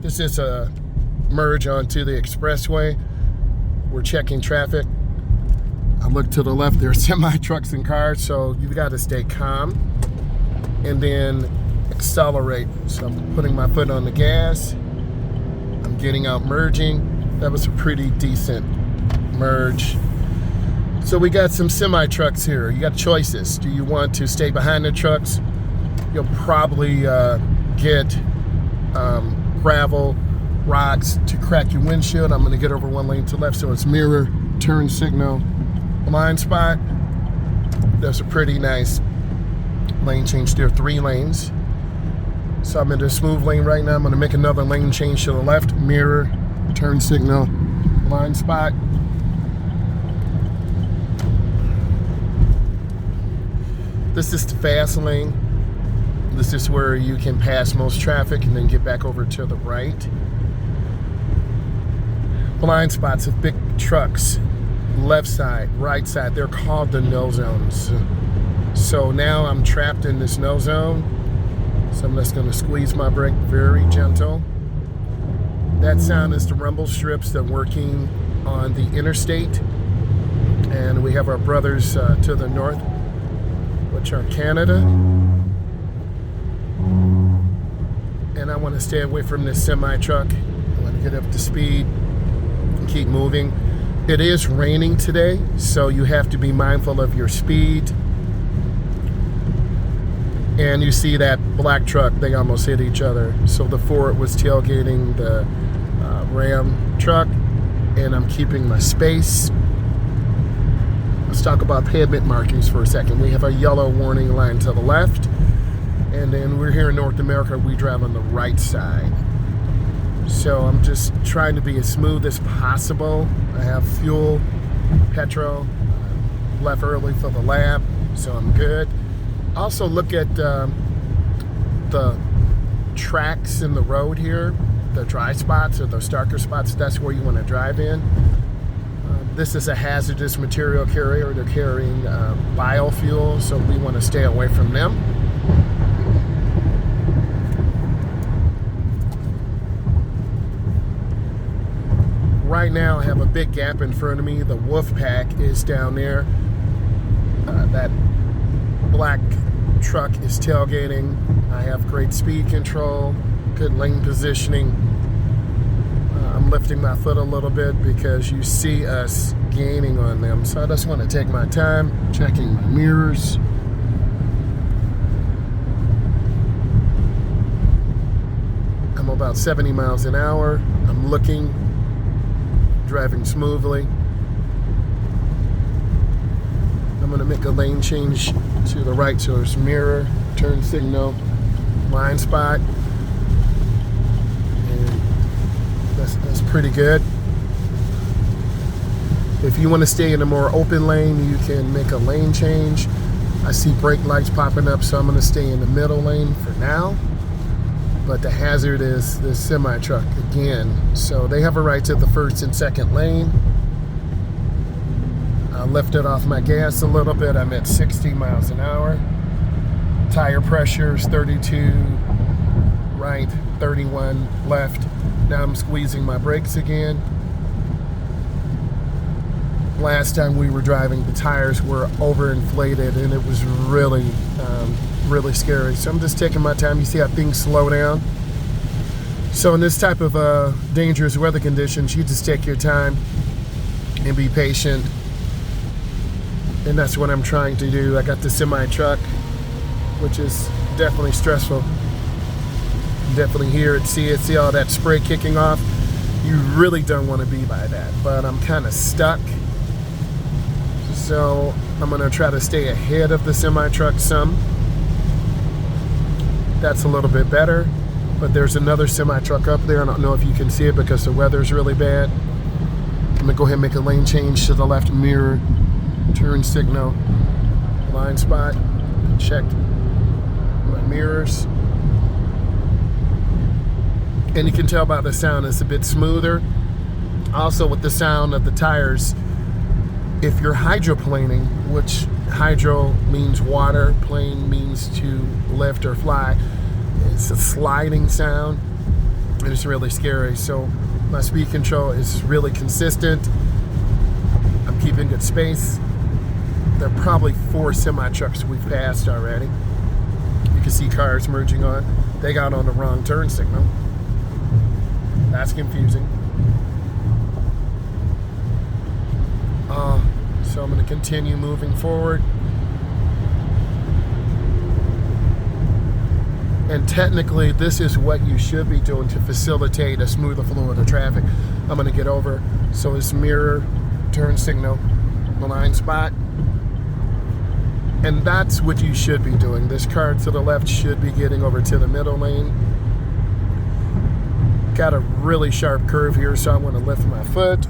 This is a merge onto the Expressway. We're checking traffic. I look to the left, there's semi-trucks and cars, so you've got to stay calm and then accelerate. So I'm putting my foot on the gas. I'm getting out merging. That was a pretty decent merge. So we got some semi-trucks here. You got choices. Do you want to stay behind the trucks? You'll probably get gravel, rocks to crack your windshield. I'm going to get over one lane to the left, so it's mirror, turn signal, blind spot. There's a pretty nice lane change there, 3 lanes. So I'm in the smooth lane right now. I'm going to make another lane change to the left, mirror, turn signal, blind spot. This is the fast lane. This is where you can pass most traffic and then get back over to the right. Blind spots of big trucks, left side, right side, they're called the no zones. So now I'm trapped in this no zone. So I'm just gonna squeeze my brake very gentle. That sound is the rumble strips that are working on the interstate. And we have our brothers to the north, which are Canada. And I want to stay away from this semi-truck. I want to get up to speed and keep moving. It is raining today, so you have to be mindful of your speed. And you see that black truck, they almost hit each other. So the Ford was tailgating the Ram truck, and I'm keeping my space. Let's talk about pavement markings for a second. We have a yellow warning line to the left. And then we're here in North America, we drive on the right side. So I'm just trying to be as smooth as possible. I have fuel, petrol, left early for the lab, so I'm good. Also look at the tracks in the road here, the dry spots or the darker spots, that's where you want to drive in. This is a hazardous material carrier. They're carrying biofuel, so we want to stay away from them. Right now I have a big gap in front of me. The wolf pack is down there. That black truck is tailgating. I have great speed control, good lane positioning. I'm lifting my foot a little bit because you see us gaining on them. So I just want to take my time, checking my mirrors. I'm about 70 miles an hour. I'm looking, driving smoothly. I'm going to make a lane change to the right, so there's mirror, turn signal, blind spot, and that's pretty good. If you want to stay in a more open lane, you can make a lane change. I see brake lights popping up, so I'm going to stay in the middle lane for now. But the hazard is the semi-truck again. So they have a right to the first and second lane. I lifted off my gas a little bit. I'm at 60 miles an hour. Tire pressure is 32 right, 31 left. Now I'm squeezing my brakes again. Last time we were driving, the tires were overinflated and it was really scary. So I'm just taking my time. You see how things slow down. So in this type of dangerous weather conditions, you just take your time and be patient. And that's what I'm trying to do. I got the semi truck, which is definitely stressful. Definitely hear it, see all that spray kicking off. You really don't want to be by that, but I'm kind of stuck. So I'm going to try to stay ahead of the semi truck some. That's a little bit better, but there's another semi-truck up there. I don't know if you can see it because the weather's really bad. I'm gonna go ahead and make a lane change to the left, mirror, turn signal, blind spot, check my mirrors. And you can tell by the sound it's a bit smoother. Also with the sound of the tires, if you're hydroplaning, which hydro means water, plane means to lift or fly, it's a sliding sound. and it's really scary. So my speed control is really consistent. I'm keeping good space. There are probably 4 semi-trucks we've passed already. You can see cars merging on. They got on the wrong turn signal. That's confusing. So I'm going to continue moving forward. And technically, this is what you should be doing to facilitate a smoother flow of the traffic. I'm going to get over. So it's mirror, turn signal, blind spot. And that's what you should be doing. This car to the left should be getting over to the middle lane. Got a really sharp curve here, so I want to lift my foot.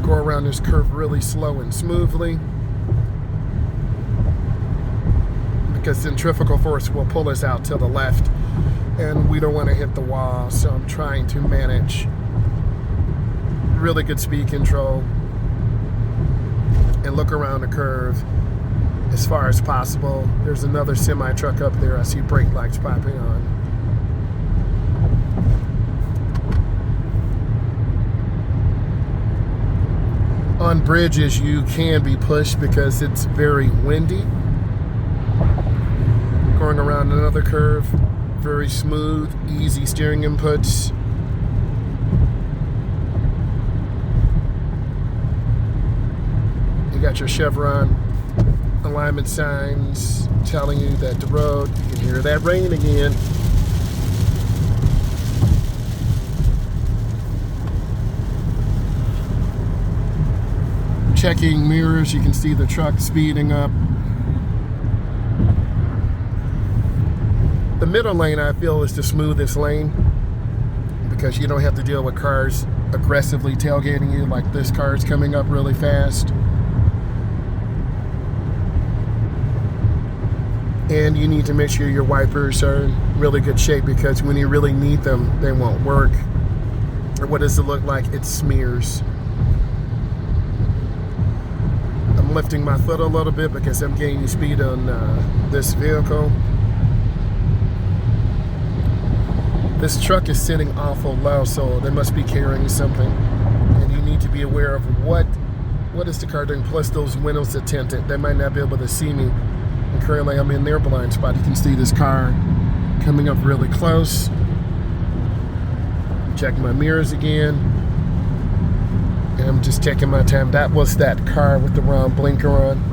Go around this curve really slow and smoothly, because centrifugal force will pull us out to the left, and we don't want to hit the wall. So I'm trying to manage really good speed control and look around the curve as far as possible. There's another semi-truck up there. I see brake lights popping on. On bridges, you can be pushed because it's very windy. Going around another curve, very smooth, easy steering inputs. You got your chevron alignment signs telling you that the road, you can hear that rain again. Checking mirrors, you can see the truck speeding up. The middle lane, I feel, is the smoothest lane because you don't have to deal with cars aggressively tailgating you like this car is coming up really fast. And you need to make sure your wipers are in really good shape, because when you really need them, they won't work. Or what does it look like? It smears. I'm lifting my foot a little bit because I'm gaining speed on this vehicle. This truck is sitting awful low, so they must be carrying something. And you need to be aware of what is the car doing. Plus those windows are tinted. They might not be able to see me. And currently I'm in their blind spot. You can see this car coming up really close. Check my mirrors again. And I'm just taking my time. That was that car with the wrong blinker on.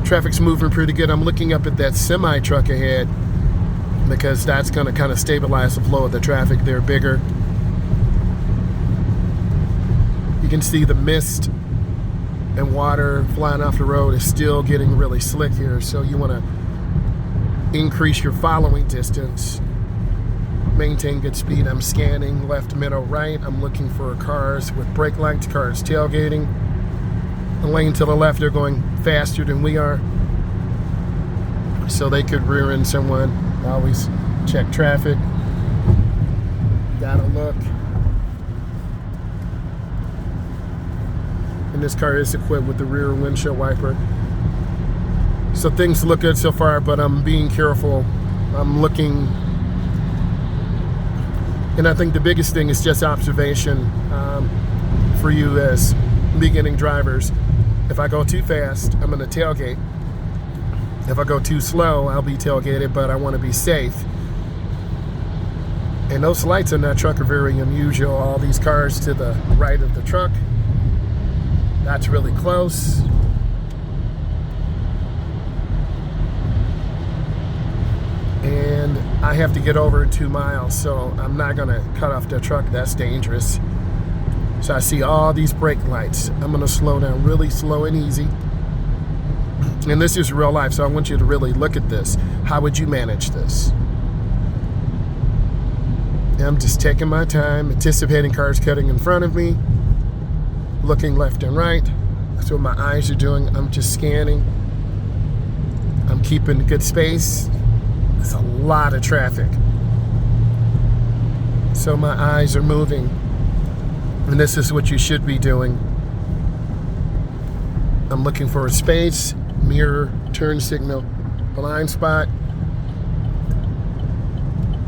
Traffic's moving pretty good. I'm looking up at that semi truck ahead because that's going to kind of stabilize the flow of the traffic. They're bigger. You can see the mist and water flying off the road is still getting really slick here. So you want to increase your following distance. Maintain good speed. I'm scanning left, middle, right. I'm looking for cars with brake lights, cars tailgating. The lane to the left, they're going faster than we are, so they could rear end someone. Always check traffic. Gotta look. And this car is equipped with the rear windshield wiper. So things look good so far, but I'm being careful. I'm looking. And I think the biggest thing is just observation for you as beginning drivers. If I go too fast, I'm going to tailgate. If I go too slow, I'll be tailgated, but I want to be safe. And those lights on that truck are very unusual. All these cars to the right of the truck. That's really close. And I have to get over 2 miles, so I'm not going to cut off the truck. That's dangerous. So I see all these brake lights. I'm going to slow down really slow and easy. And this is real life, so I want you to really look at this. How would you manage this? And I'm just taking my time, anticipating cars cutting in front of me, looking left and right. That's what my eyes are doing. I'm just scanning. I'm keeping good space. There's a lot of traffic. So my eyes are moving. And this is what you should be doing. I'm looking for a space, mirror, turn signal, blind spot.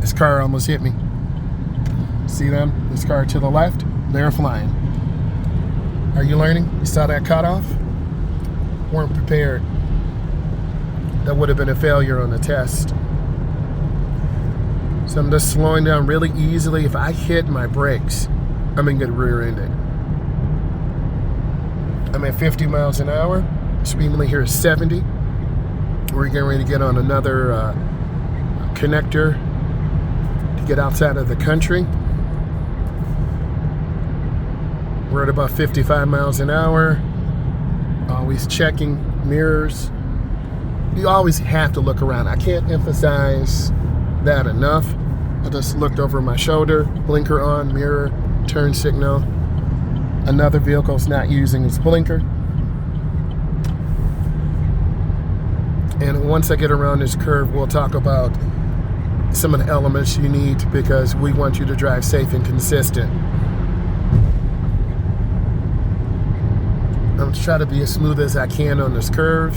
This car almost hit me. See them? This car to the left, they're flying. Are you learning? You saw that cutoff? Weren't prepared. That would have been a failure on the test. So I'm just slowing down really easily. If I hit my brakes, I'm gonna get rear-ended. I'm at 50 miles an hour. Speed limit here is 70. We're getting ready to get on another connector to get outside of the country. We're at about 55 miles an hour. Always checking mirrors. You always have to look around. I can't emphasize that enough. I just looked over my shoulder, blinker on, mirror, turn signal. Another vehicle's not using its blinker. And once I get around this curve, we'll talk about some of the elements you need, because we want you to drive safe and consistent. I'm just trying to be as smooth as I can on this curve.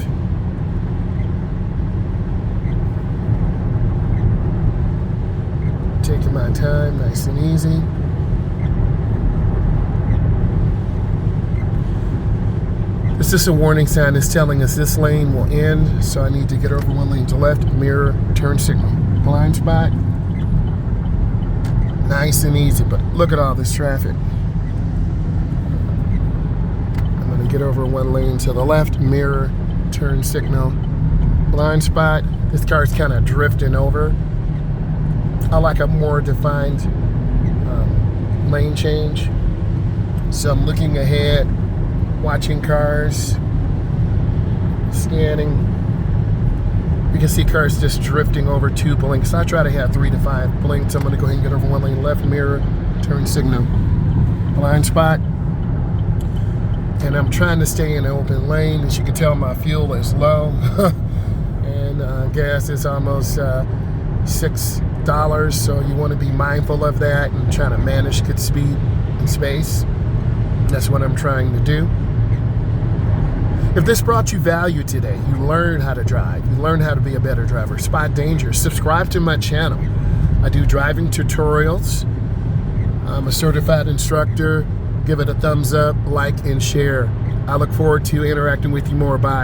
Taking my time, nice and easy. This is a warning sign. It's telling us this lane will end, so I need to get over one lane to left, mirror, turn signal. Blind spot. Nice and easy, but look at all this traffic. I'm gonna get over one lane to the left, mirror, turn signal. Blind spot. This car's kind of drifting over. I like a more defined lane change. So I'm looking ahead, watching cars, scanning. You can see cars just drifting over 2 blinks. I try to have 3 to 5 blinks. I'm going to go ahead and get over one lane left, mirror, turn signal. Blind spot. And I'm trying to stay in an open lane. As you can tell, my fuel is low. And gas is almost $6. So you want to be mindful of that and trying to manage good speed and space. That's what I'm trying to do. If this brought you value today, you learned how to drive, you learned how to be a better driver, spot danger, subscribe to my channel. I do driving tutorials. I'm a certified instructor. Give it a thumbs up, like, and share. I look forward to interacting with you more. Bye.